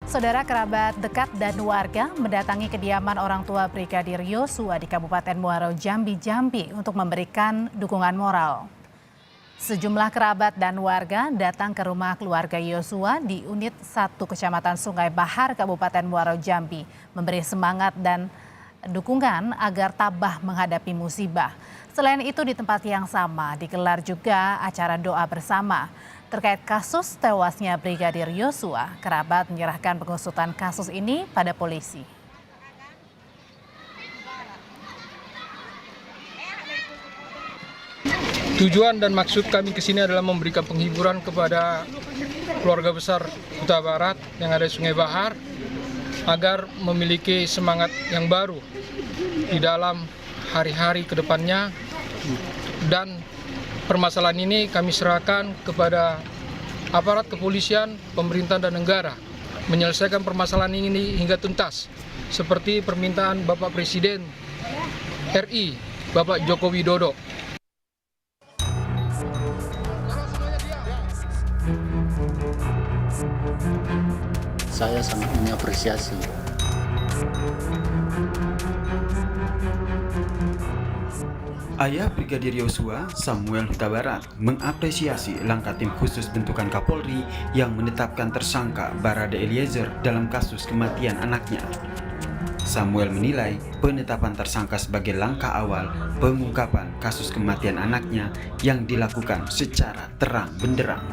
Saudara, kerabat dekat dan warga mendatangi kediaman orang tua Brigadir Yosua di Kabupaten Muaro Jambi untuk memberikan dukungan moral. Sejumlah kerabat dan warga datang ke rumah keluarga Yosua di Unit 1 Kecamatan Sungai Bahar, Kabupaten Muaro Jambi, memberi semangat dan dukungan agar tabah menghadapi musibah. Selain itu, di tempat yang sama digelar juga acara doa bersama. Terkait kasus tewasnya Brigadir Yosua, kerabat menyerahkan pengusutan kasus ini pada polisi. Tujuan dan maksud kami ke sini adalah memberikan penghiburan kepada keluarga besar Huta Barat yang ada di Sungai Bahar agar memiliki semangat yang baru di dalam hari-hari ke depannya, dan permasalahan ini kami serahkan kepada aparat kepolisian, pemerintah dan negara menyelesaikan permasalahan ini hingga tuntas seperti permintaan Bapak Presiden RI, Bapak Joko Widodo. Saya sangat mengapresiasi. Ayah Brigadir Yosua, Samuel Huta Barat, mengapresiasi langkah tim khusus bentukan Kapolri yang menetapkan tersangka Barada Eliezer dalam kasus kematian anaknya. Samuel menilai penetapan tersangka sebagai langkah awal pengungkapan kasus kematian anaknya yang dilakukan secara terang benderang.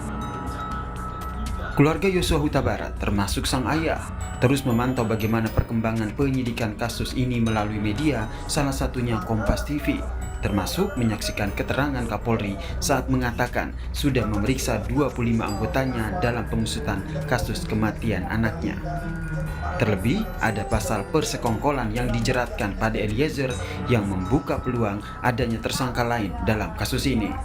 Keluarga Yosua Huta Barat, termasuk sang ayah, terus memantau bagaimana perkembangan penyidikan kasus ini melalui media, salah satunya Kompas TV, termasuk menyaksikan keterangan Kapolri saat mengatakan sudah memeriksa 25 anggotanya dalam pengusutan kasus kematian anaknya. Terlebih, ada pasal persekongkolan yang dijeratkan pada Eliezer yang membuka peluang adanya tersangka lain dalam kasus ini.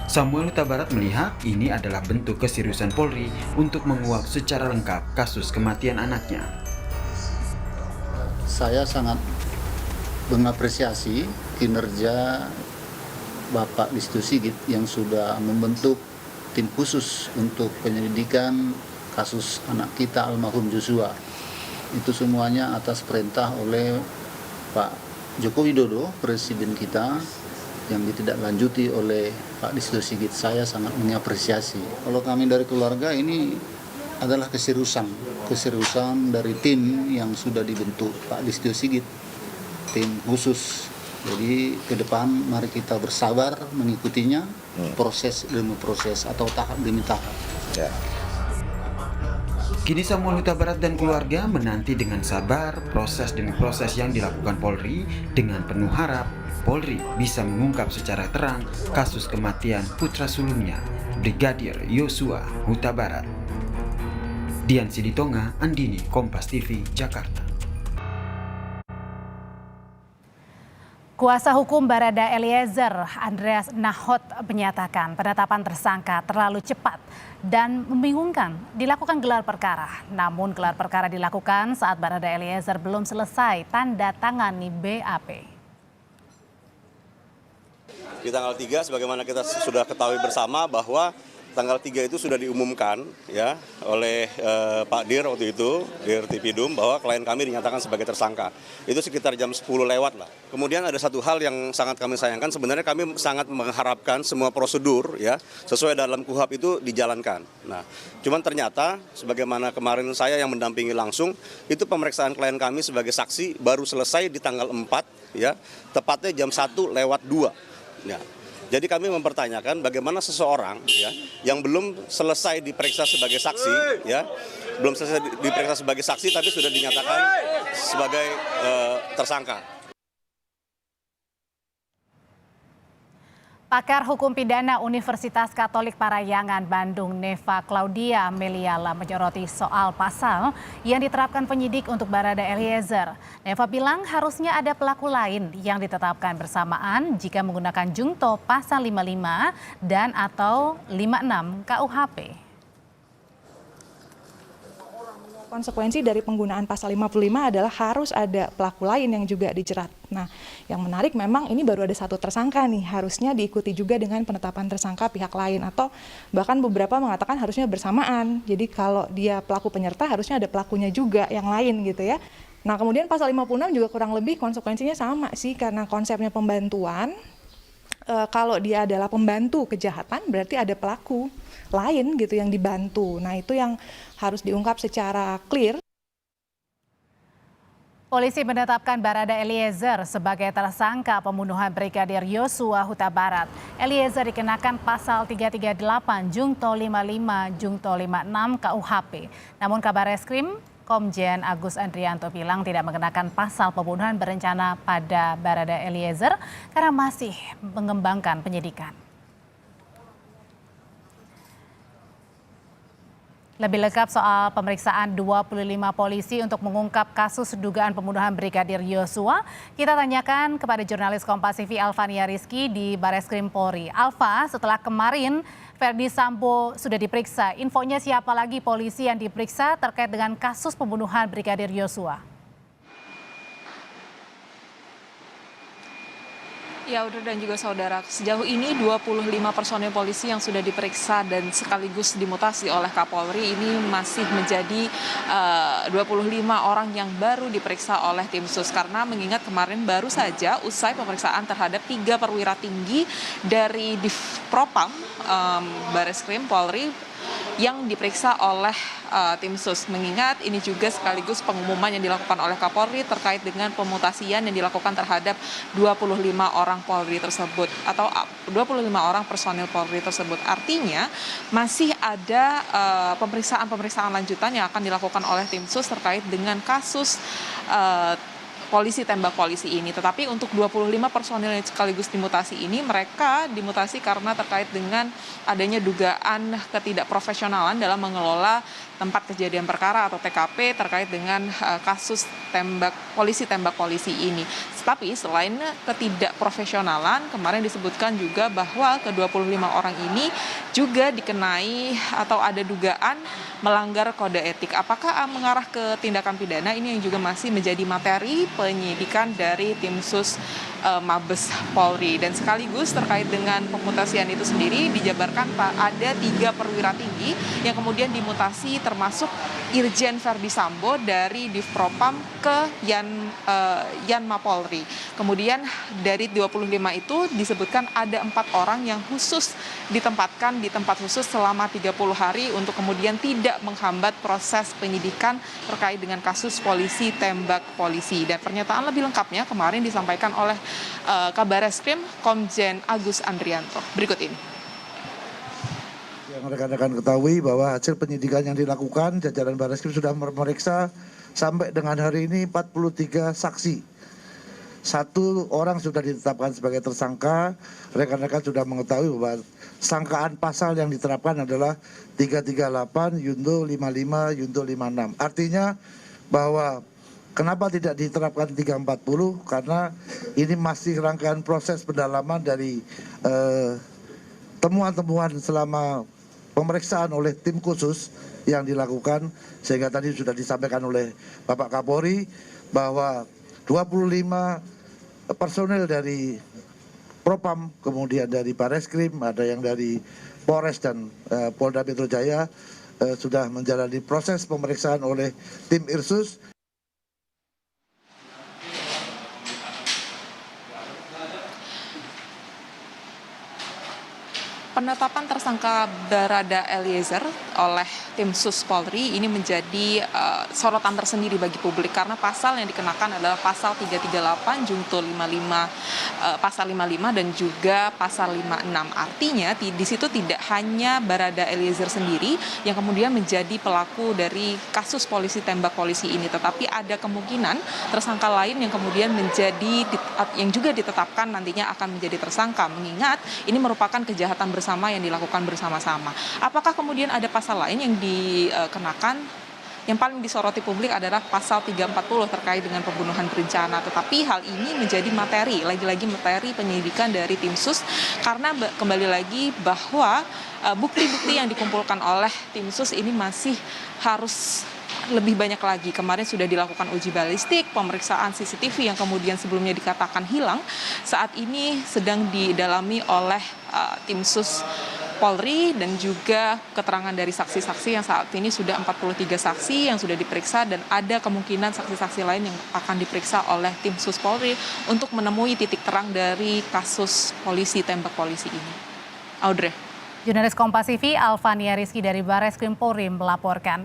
Samuel Huta Barat melihat ini adalah bentuk keseriusan Polri untuk menguak secara lengkap kasus kematian anaknya. Saya sangat mengapresiasi kinerja Bapak Listio Sigit yang sudah membentuk tim khusus untuk penyelidikan kasus anak kita almarhum Yosua. Itu semuanya atas perintah oleh Pak Joko Widodo, Presiden kita, yang ditindaklanjuti oleh Pak Listio Sigit. Saya sangat mengapresiasi. Kalau kami dari keluarga, ini adalah keseriusan dari tim yang sudah dibentuk Pak Listio Sigit, tim khusus. Jadi ke depan mari kita bersabar mengikutinya, proses demi proses atau tahap demi tahap. Ya. Kini Samuel Huta Barat dan keluarga menanti dengan sabar proses demi proses yang dilakukan Polri dengan penuh harap Polri bisa mengungkap secara terang kasus kematian putra sulungnya, Brigadir Yosua Huta Barat. Dian Siditonga, Andini, Kompas TV, Jakarta. Kuasa hukum Barada Eliezer, Andreas Nahot, menyatakan penetapan tersangka terlalu cepat dan membingungkan. Dilakukan gelar perkara, namun gelar perkara dilakukan saat Barada Eliezer belum selesai tanda tangani BAP. Di tanggal 3, sebagaimana kita sudah ketahui bersama bahwa tanggal 3 itu sudah diumumkan ya oleh Pak Dir waktu itu, Dir Tipidum, bahwa klien kami dinyatakan sebagai tersangka. Itu sekitar jam 10 lewat lah. Kemudian ada satu hal yang sangat kami sayangkan, sebenarnya kami sangat mengharapkan semua prosedur ya sesuai dalam KUHP itu dijalankan. Nah, cuman ternyata sebagaimana kemarin saya yang mendampingi langsung, itu pemeriksaan klien kami sebagai saksi baru selesai di tanggal 4 ya, tepatnya jam 1:02. Ya. Jadi kami mempertanyakan bagaimana seseorang ya yang belum selesai diperiksa sebagai saksi ya, belum selesai diperiksa sebagai saksi tapi sudah dinyatakan sebagai tersangka. Pakar Hukum Pidana Universitas Katolik Parahyangan Bandung, Neva Claudia Meliala, menyoroti soal pasal yang diterapkan penyidik untuk Barada Eliezer. Neva bilang harusnya ada pelaku lain yang ditetapkan bersamaan jika menggunakan jungto pasal 55 dan atau 56 KUHP. Konsekuensi dari penggunaan pasal 55 adalah harus ada pelaku lain yang juga dijerat. Nah, yang menarik memang ini baru ada satu tersangka nih, harusnya diikuti juga dengan penetapan tersangka pihak lain atau bahkan beberapa mengatakan harusnya bersamaan. Jadi kalau dia pelaku penyerta harusnya ada pelakunya juga yang lain gitu ya. Nah, kemudian pasal 56 juga kurang lebih konsekuensinya sama sih karena konsepnya pembantuan. Kalau dia adalah pembantu kejahatan berarti ada pelaku lain gitu yang dibantu. Nah, itu yang harus diungkap secara clear. Polisi menetapkan Barada Eliezer sebagai tersangka pembunuhan Brigadir Yosua Huta Barat. Eliezer dikenakan pasal 338 Jungto 55 Jungto 56 KUHP. Namun Kabareskrim Komjen Agus Andrianto bilang tidak mengenakan pasal pembunuhan berencana pada Barada Eliezer karena masih mengembangkan penyidikan. Lebih lengkap soal pemeriksaan 25 polisi untuk mengungkap kasus dugaan pembunuhan Brigadir Yosua, kita tanyakan kepada jurnalis Kompas TV Alvania Rizky di Bareskrim Polri. Alva, setelah kemarin Verdi Sambo sudah diperiksa, infonya siapa lagi polisi yang diperiksa terkait dengan kasus pembunuhan Brigadir Yosua? Ya, Audrey dan juga saudara, sejauh ini 25 personil polisi yang sudah diperiksa dan sekaligus dimutasi oleh Kapolri ini masih menjadi 25 orang yang baru diperiksa oleh tim sus. Karena mengingat kemarin baru saja usai pemeriksaan terhadap 3 perwira tinggi dari Divpropam Bareskrim Polri yang diperiksa oleh tim sus. Mengingat ini juga sekaligus pengumuman yang dilakukan oleh Kapolri terkait dengan pemutasian yang dilakukan terhadap 25 orang Polri tersebut atau 25 orang personil Polri tersebut. Artinya masih ada pemeriksaan lanjutan yang akan dilakukan oleh tim sus terkait dengan kasus polisi tembak polisi ini. Tetapi untuk 25 personil yang sekaligus dimutasi ini, mereka dimutasi karena terkait dengan adanya dugaan ketidakprofesionalan dalam mengelola tempat kejadian perkara atau TKP terkait dengan kasus polisi tembak polisi ini. Tapi selain ketidakprofesionalan, kemarin disebutkan juga bahwa ke-25 orang ini juga dikenai atau ada dugaan melanggar kode etik. Apakah mengarah ke tindakan pidana, ini yang juga masih menjadi materi penyidikan dari tim sus Mabes Polri. Dan sekaligus terkait dengan pemutasian itu sendiri dijabarkan ada 3 perwira tinggi yang kemudian dimutasi termasuk Irjen Verdi Sambo dari Divpropam ke Yanma Polri. Kemudian dari 25 itu disebutkan ada 4 orang yang khusus ditempatkan di tempat khusus selama 30 hari untuk kemudian tidak menghambat proses penyidikan terkait dengan kasus polisi tembak polisi. Dan pernyataan lebih lengkapnya kemarin disampaikan oleh Kabareskrim Komjen Agus Andrianto. Berikut ini. Yang rekan-rekan ketahui bahwa hasil penyidikan yang dilakukan jajaran Bareskrim sudah memeriksa sampai dengan hari ini 43 saksi. 1 orang sudah ditetapkan sebagai tersangka. Rekan-rekan sudah mengetahui bahwa sangkaan pasal yang diterapkan adalah 338 Yunto 55 Yunto 56. Artinya bahwa kenapa tidak diterapkan 340? Karena ini masih rangkaian proses pendalaman dari temuan-temuan selama pemeriksaan oleh tim khusus yang dilakukan, sehingga tadi sudah disampaikan oleh Bapak Kapolri bahwa 25 personel dari Propam, kemudian dari Bareskrim, ada yang dari Polres dan Polda Metro Jaya sudah menjalani proses pemeriksaan oleh tim Irsus. Penetapan tersangka Barada Eliezer oleh tim sus Polri ini menjadi sorotan tersendiri bagi publik karena pasal yang dikenakan adalah pasal 338 Jungto 55 pasal 55 dan juga pasal 56. Artinya di situ tidak hanya Barada Eliezer sendiri yang kemudian menjadi pelaku dari kasus polisi tembak polisi ini, tetapi ada kemungkinan tersangka lain yang kemudian yang juga ditetapkan nantinya akan menjadi tersangka, mengingat ini merupakan kejahatan bersama yang dilakukan bersama-sama. Apakah kemudian ada pasal lain yang dikenakan? Yang paling disoroti publik adalah pasal 340 terkait dengan pembunuhan berencana. Tetapi hal ini menjadi materi, lagi-lagi materi penyidikan dari tim sus, karena kembali lagi bahwa bukti-bukti yang dikumpulkan oleh tim sus ini masih harus lebih banyak lagi. Kemarin sudah dilakukan uji balistik, pemeriksaan CCTV yang kemudian sebelumnya dikatakan hilang, saat ini sedang didalami oleh tim sus Polri dan juga keterangan dari saksi-saksi yang saat ini sudah 43 saksi yang sudah diperiksa dan ada kemungkinan saksi-saksi lain yang akan diperiksa oleh tim sus Polri untuk menemui titik terang dari kasus polisi tembak polisi ini. Audrey. Jurnalis Kompas TV Alvania Rizky dari Barreskrim Polri melaporkan.